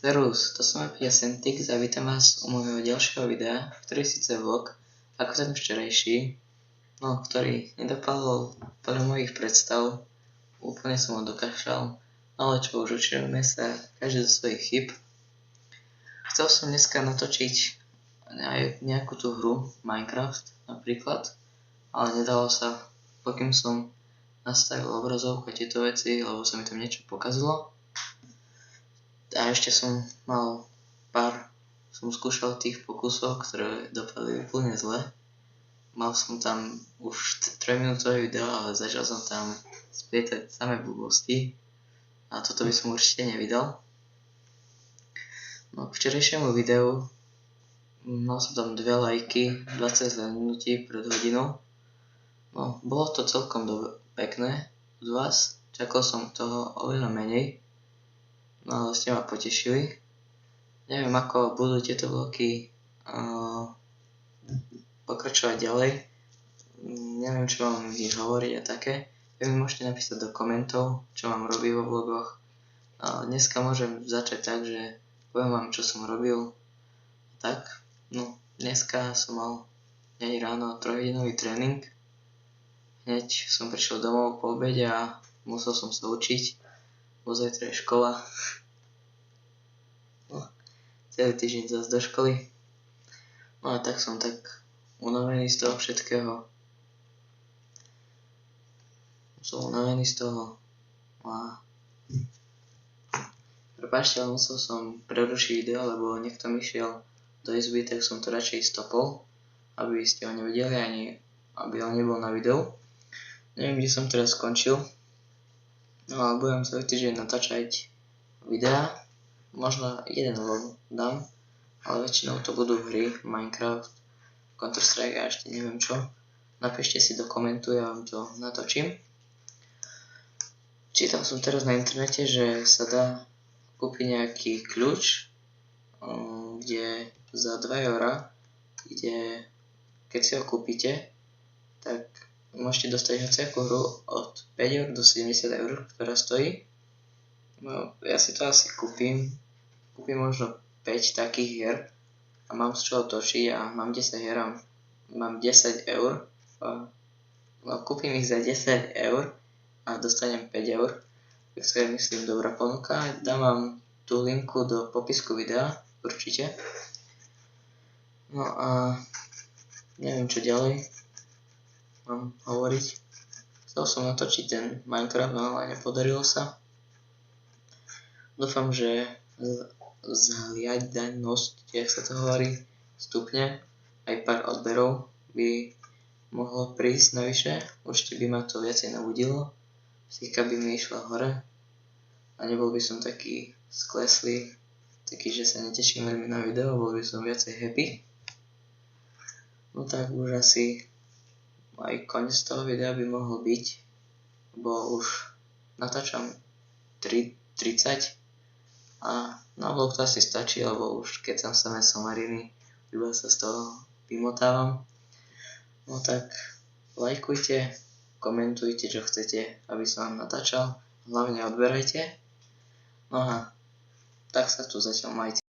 Servus, to som opäť Ascentik a vítam vás u môjho ďalšieho videa, ktorý je síce vlog, ako ten včerajší, no ktorý nedopadol podľa mojich predstav, úplne som ho dokašľal, ale čo už učíme sa každý zo svojich chyb. Chcel som dneska natočiť aj nejakú tú hru, Minecraft napríklad, ale nedalo sa, pokým som nastavil obrazovku a tieto veci, lebo sa mi tam niečo pokazilo. A ešte som skúšal tých pokusov, ktoré dopadli úplne zle. Mal som tam už 3-minútové video, ale začal som tam splietať samé blbosti a toto by som určite nevydal. No, k včerajšiemu videu mal som tam 2 lajky, 20 zhlédnutí pred hodinou. No, bolo to celkom pekné od vás, čakal som toho oveľa menej. No ale ste ma potešili. Neviem, ako budú tieto vlogy pokračovať ďalej. Neviem, čo mám v nich hovoriť a také. Vy mi môžete napísať do komentov, čo mám robiť vo vlogoch. Dneska môžem začať tak, že poviem vám, čo som robil. Tak, no, dneska som mal hneď ráno 3-hodinový tréning. Hneď som prišiel domov po obede a musel som sa učiť. Bo zajtra je škola. No, celý týždeň zase do školy. No a tak som tak unavený z toho všetkého. Som unavený z toho. A prepáčte, ale musel som prerušiť video, lebo niekto mi šiel do izby, tak som to radšej stopol, aby ste ho nevideli, ani aby on nebol na videu. Neviem, kde som teraz skončil. No a budem celý týždeň natáčať videá, možno jeden vlog dám, ale väčšinou to budú hry, Minecraft, Counter-Strike a ešte neviem čo. Napíšte si do komentu, ja vám to natočím. Čítal som teraz na internete, že sa dá kúpiť nejaký kľúč, kde za 2 €, kde keď si ho kúpite, tak môžete dostať hociakú hru od 5 € do 70 €, ktorá stojí. No, ja si to asi kúpim možno 5 takých hier a mám z čoho točiť a mám 10 hier a mám 10 €. No, kúpim ich za 10 € a dostanem 5 €, tak to je, myslím, dobrá ponuka. Dám vám tú linku do popisku videa, určite. No a neviem, čo ďalej mám hovoriť. Chcel som natočiť ten Minecraft, no ale nepodarilo sa. Dúfam, že zhliadanosť, jak sa to hovorí, stupne. Aj pár odberov by mohlo prísť navyše. Určite by ma to viacej nabudilo. Psychika by mi išla hore. A nebol by som taký skleslý, taký, že sa neteším veľmi na video, bol by som viacej happy. No tak už asi aj koniec toho videa by mohol byť, bo už natáčam 30 a na vlog to asi stačí, lebo už keď som samé somariny, iba sa z toho vymotávam. No tak lajkujte, komentujte, čo chcete, aby som vám natáčal, hlavne odberajte. No a tak sa tu zatiaľ majte.